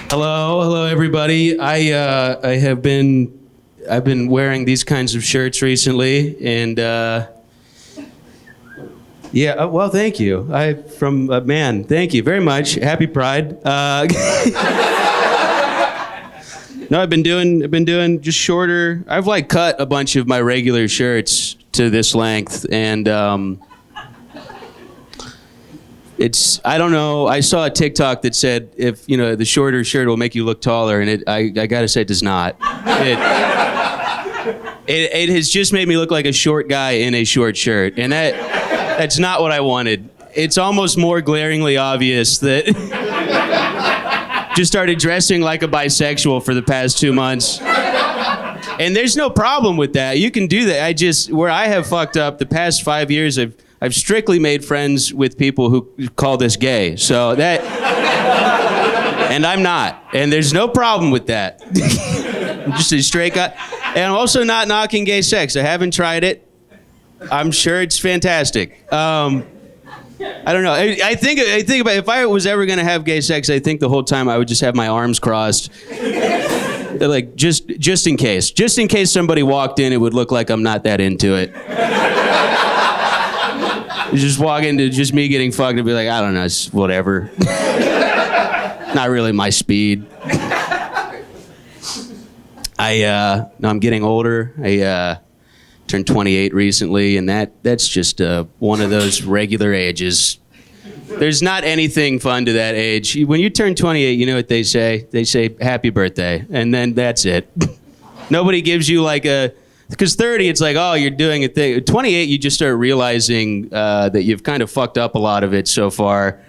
Hello, everybody. I've been wearing these kinds of shirts recently, and well, thank you. Man, thank you very much. Happy Pride. No, I've been doing just shorter. I've like cut a bunch of my regular shirts to this length, and I don't know. I saw a TikTok that said if the shorter shirt will make you look taller, and I gotta say it does not. It has just made me look like a short guy in a short shirt, and that's not what I wanted. It's almost more glaringly obvious that just started dressing like a bisexual for the past 2 months. And there's no problem with that. You can do that. Where I have fucked up the past 5 years, I've strictly made friends with people who call this gay. So that, and I'm not. And there's no problem with that. I'm just a straight guy. And I'm also not knocking gay sex. I haven't tried it. I'm sure it's fantastic. I don't know. I think about if I was ever going to have gay sex, I think the whole time I would just have my arms crossed. Like, just in case. Just in case somebody walked in, it would look like I'm not that into it. You just walk into just me getting fucked and be like, I don't know, it's whatever. Not really my speed. No, I'm getting older. I turned 28 recently, and that's just one of those regular ages. There's not anything fun to that age. When you turn 28, you know what they say? They say, happy birthday, and then that's it. Nobody gives you like because 30, it's like, oh, you're doing a thing. 28, you just start realizing that you've kind of fucked up a lot of it so far.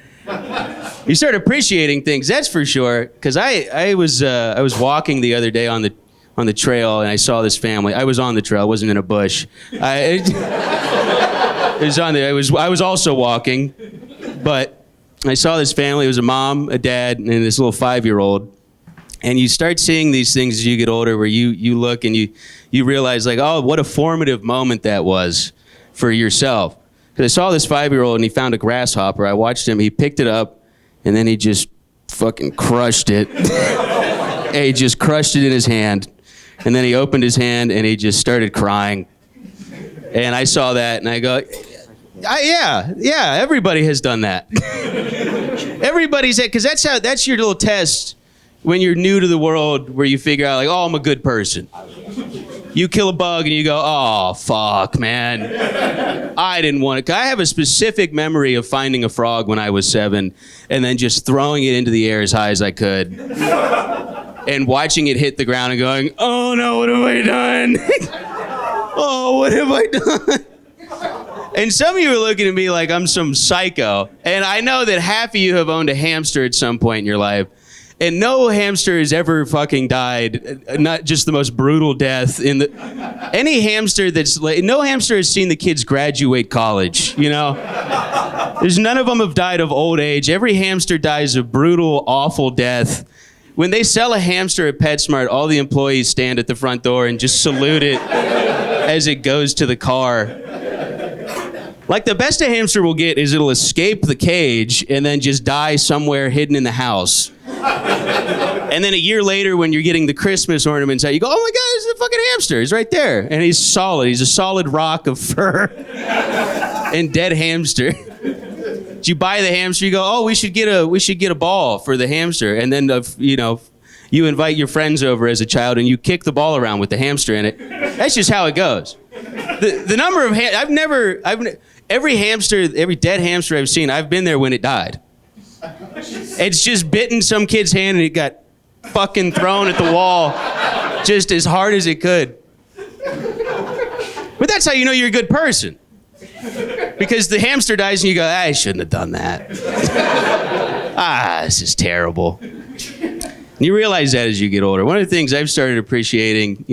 You start appreciating things, that's for sure. Because I was walking the other day on the trail, and I saw this family. I was on the trail, I wasn't in a bush. I was also walking, but I saw this family. It was a mom, a dad, and this little 5-year-old. And you start seeing these things as you get older, where you look and you realize, like, oh, what a formative moment that was for yourself. Because I saw this 5-year-old, and he found a grasshopper. I watched him. He picked it up, and then he just fucking crushed it. And he just crushed it in his hand. And then he opened his hand, and he just started crying. And I saw that, and I go, yeah, everybody has done that. Everybody's, because that's your little test when you're new to the world, where you figure out, like, oh, I'm a good person. You kill a bug and you go, oh, fuck, man. I didn't want it. I have a specific memory of finding a frog when I was 7 and then just throwing it into the air as high as I could. And watching it hit the ground and going, oh no, what have I done? Oh, what have I done? And some of you are looking at me like I'm some psycho. And I know that half of you have owned a hamster at some point in your life. And no hamster has ever fucking died, not just the most brutal death. Any hamster no hamster has seen the kids graduate college, you know? There's none of them have died of old age. Every hamster dies a brutal, awful death. When they sell a hamster at PetSmart, all the employees stand at the front door and just salute it as it goes to the car. Like, the best a hamster will get is it'll escape the cage and then just die somewhere hidden in the house. And then a year later, when you're getting the Christmas ornaments out, you go, oh my God, it's a fucking hamster. He's right there. And he's solid. He's a solid rock of fur and dead hamster. You buy the hamster, you go, oh, we should get a ball for the hamster. And then, you invite your friends over as a child and you kick the ball around with the hamster in it. That's just how it goes. The number of, every dead hamster I've seen, I've been there when it died. It's just bitten some kid's hand and it got fucking thrown at the wall just as hard as it could. But that's how you know you're a good person. Because the hamster dies and you go, I shouldn't have done that. This is terrible. And you realize that as you get older. One of the things I've started appreciating,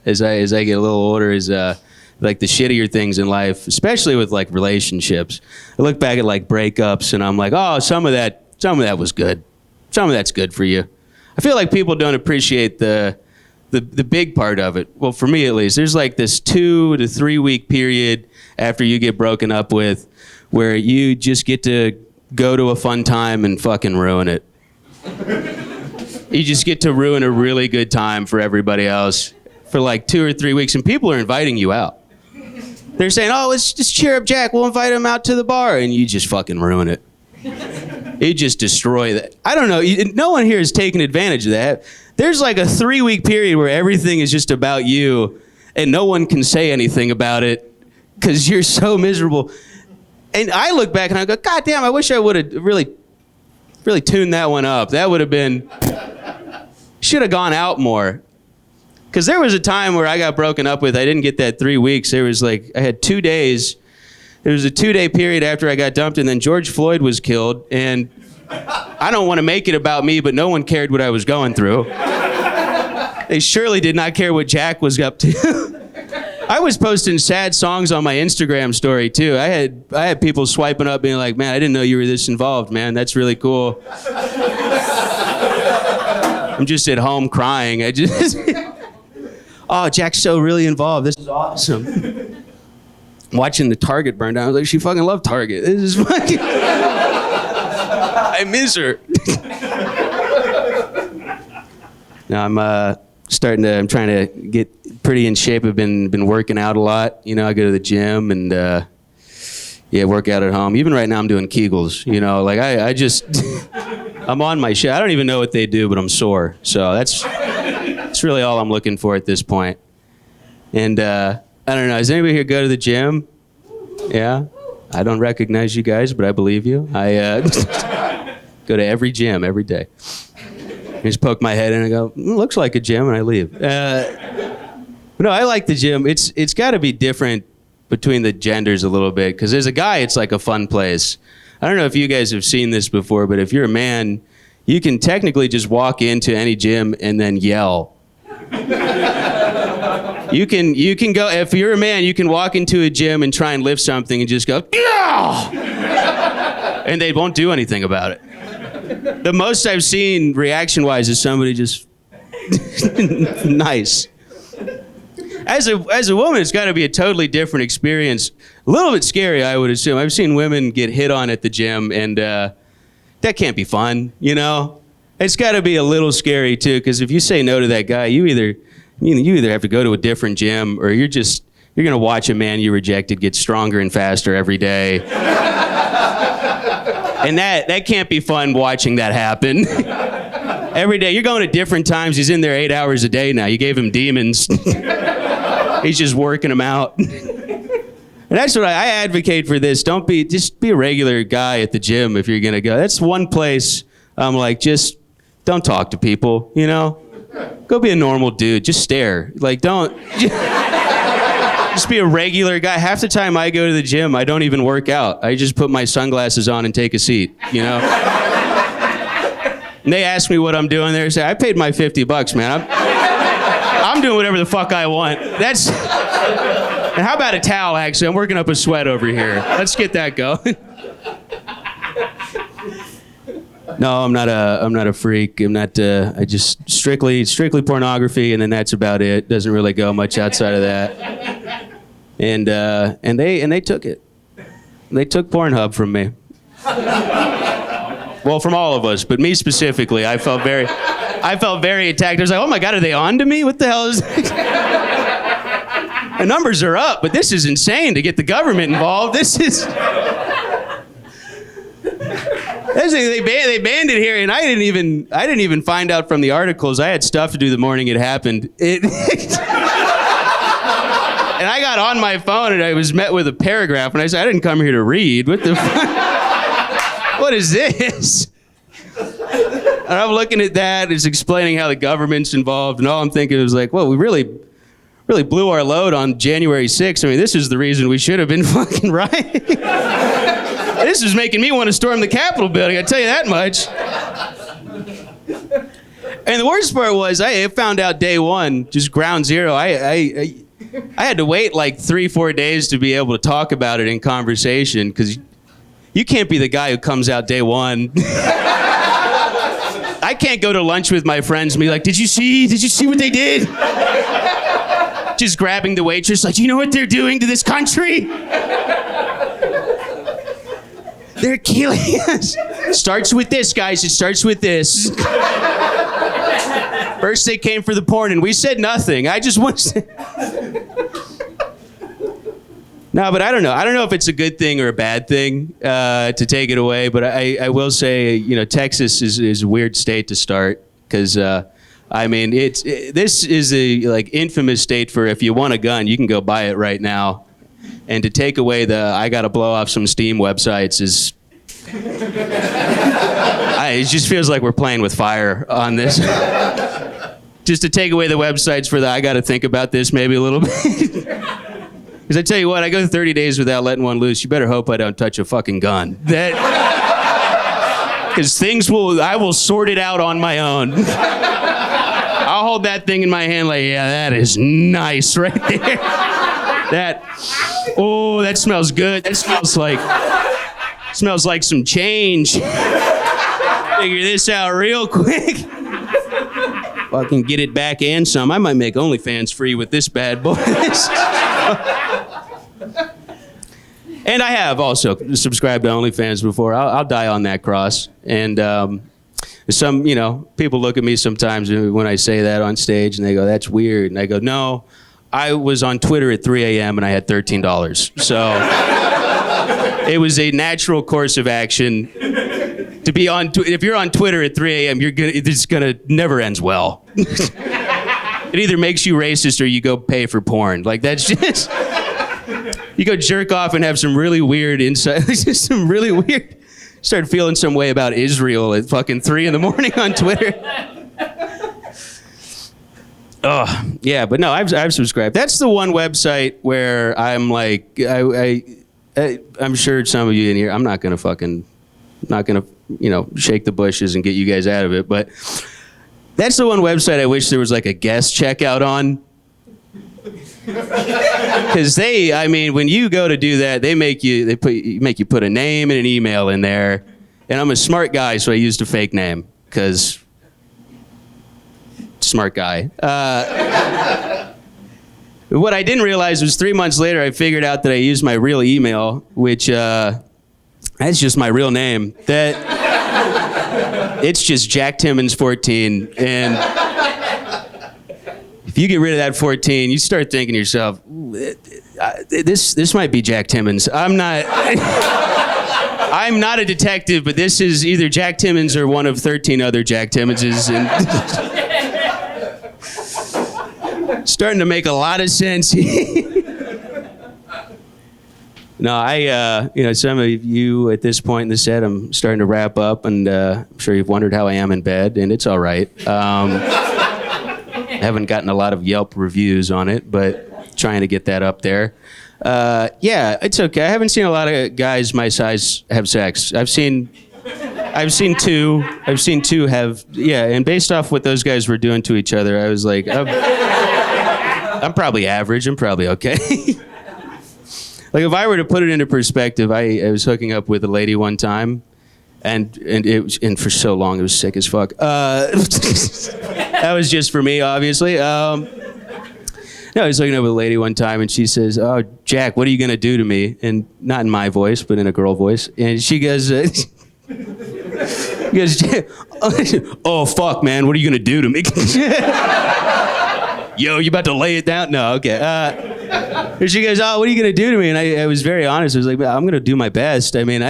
as I get a little older is like the shittier things in life, especially with like relationships. I look back at like breakups and I'm like, oh, some of that was good. Some of that's good for you. I feel like people don't appreciate the big part of it. Well, for me at least, there's like this 2 to 3 week period after you get broken up with where you just get to go to a fun time and fucking ruin it. You just get to ruin a really good time for everybody else for like 2 or 3 weeks, and people are inviting you out. They're saying, oh, let's just cheer up Jack. We'll invite him out to the bar. And you just fucking ruin it. You just destroy that. I don't know. No one here has taken advantage of that. There's like a 3-week period where everything is just about you, and no one can say anything about it because you're so miserable. And I look back and I go, God damn, I wish I would have really tuned that one up. That would have been, should have gone out more. Because there was a time where I got broken up with. I didn't get that 3 weeks. There was like, I had 2 days. There was a 2-day period after I got dumped, and then George Floyd was killed. And I don't want to make it about me, but no one cared what I was going through. They surely did not care what Jack was up to. I was posting sad songs on my Instagram story too. I had people swiping up being like, man, I didn't know you were this involved, man. That's really cool. I'm just at home crying. Oh, Jack's so really involved. This is awesome. Watching the Target burn down, I was like, she fucking loved Target. This is fucking... I miss her. Now I'm trying to get pretty in shape. I've been working out a lot. You know, I go to the gym and work out at home. Even right now I'm doing Kegels. You know, like I just, I'm on my shit. I don't even know what they do, but I'm sore. So that's really all I'm looking for at this point. And I don't know, does anybody here go to the gym? Yeah? I don't recognize you guys, but I believe you. I go to every gym every day. I just poke my head in and I go, looks like a gym, and I leave. No, I like the gym. It's got to be different between the genders a little bit, because as a guy, it's like a fun place. I don't know if you guys have seen this before, but if you're a man, you can technically just walk into any gym and then yell. You can go, if you're a man, you can walk into a gym and try and lift something and just go, yeah! And they won't do anything about it. The most I've seen reaction-wise is somebody just nice. As a woman, it's got to be a totally different experience. A little bit scary, I would assume. I've seen women get hit on at the gym, and that can't be fun, you know? It's got to be a little scary, too, because if you say no to that guy, you either have to go to a different gym, or you're going to watch a man you rejected get stronger and faster every day. And that can't be fun watching that happen. Every day. You're going at different times. He's in there 8 hours a day now. You gave him demons. He's just working them out. And that's what I advocate for this. Just be a regular guy at the gym if you're going to go. That's one place I'm like, just don't talk to people, you know? Go be a normal dude. Just stare. Like, don't... Just be a regular guy. Half the time I go to the gym, I don't even work out. I just put my sunglasses on and take a seat, you know? And they ask me what I'm doing there. I say, I paid my $50, man. I'm doing whatever the fuck I want. That's... And how about a towel, actually? I'm working up a sweat over here. Let's get that going. No, I'm not a freak. I just strictly pornography, and then that's about it. Doesn't really go much outside of that. And they took it. They took Pornhub from me. Well, from all of us, but me specifically. I felt very attacked. I was like, oh my God, are they on to me? What the hell is that? The numbers are up, but this is insane to get the government involved. They banned it here, and I didn't even find out from the articles. I had stuff to do the morning it happened. And I got on my phone, and I was met with a paragraph, and I said, I didn't come here to read. What the fuck? What is this? And I'm looking at that. It's explaining how the government's involved, and all I'm thinking was like, well, we really blew our load on January 6th. I mean, this is the reason we should have been fucking rioting. This is making me want to storm the Capitol building, I tell you that much. And the worst part was, I found out day one, just ground zero. I had to wait like 3-4 days to be able to talk about it in conversation, because you can't be the guy who comes out day one. I can't go to lunch with my friends and be like, did you see what they did? Just grabbing the waitress, like, do you know what they're doing to this country? They're killing us. Starts with this, guys. It starts with this. First they came for the porn, and we said nothing. I just want to... No, but I don't know. I don't know if it's a good thing or a bad thing to take it away. But I will say, Texas is a weird state to start because, this is a infamous state for if you want a gun, you can go buy it right now. And to take away the I got to blow off some Steam websites is... it just feels like we're playing with fire on this. Just to take away the websites for the I got to think about this maybe a little bit. Because I tell you what, I go 30 days without letting one loose. You better hope I don't touch a fucking gun. Because I will sort it out on my own. I'll hold that thing in my hand like, yeah, that is nice right there. That smells good. That smells like some change. Figure this out real quick. Fucking get it back and some. I might make OnlyFans free with this bad boy. And I have also subscribed to OnlyFans before. I'll die on that cross. And some, people look at me sometimes when I say that on stage, and they go, "That's weird." And I go, "No, I was on Twitter at 3 a.m. and I had $13. So it was a natural course of action to be on. If you're on Twitter at 3 a.m., it's gonna never ends well. It either makes you racist or you go pay for porn. Like that's just. You go jerk off and have some really weird insight. Just some really weird. Start feeling some way about Israel at fucking 3 a.m. on Twitter. Oh yeah, but no, I've subscribed. That's the one website where I'm like, I'm sure some of you in here. I'm not gonna shake the bushes and get you guys out of it. But that's the one website I wish there was like a guest checkout on. Because when you go to do that, they make you put a name and an email in there. And I'm a smart guy, so I used a fake name because smart guy. What I didn't realize was 3 months later, I figured out that I used my real email, which that's just my real name. That it's just Jack Timmons 14 and. If you get rid of that 14, you start thinking to yourself, this might be Jack Timmons. I'm not a detective, but this is either Jack Timmons or one of 13 other Jack Timmonses. And starting to make a lot of sense. No, some of you at this point in the set, I'm starting to wrap up, and I'm sure you've wondered how I am in bed, and it's all right. I haven't gotten a lot of Yelp reviews on it, but trying to get that up there. Yeah, it's okay. I haven't seen a lot of guys my size have sex. I've seen two have, yeah, and based off what those guys were doing to each other, I was like, I'm probably average. I'm probably okay. Like if I were to put it into perspective, I was hooking up with a lady one time, and for so long it was sick as fuck. That was just for me, obviously. No, I was looking up with a lady one time, and she says, "Oh, Jack, what are you gonna do to me?" And not in my voice, but in a girl voice. And she goes, "Oh, fuck, man, what are you gonna do to me?" Yo, you about to lay it down? No, okay. And she goes, "Oh, what are you gonna do to me?" And I was very honest. I was like, "I'm gonna do my best. I mean,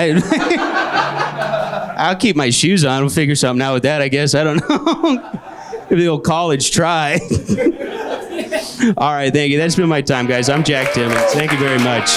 I'll keep my shoes on. We'll figure something out with that, I guess. I don't know." Maybe the old college try. All right, thank you. That's been my time, guys. I'm Jack Timmons. Thank you very much.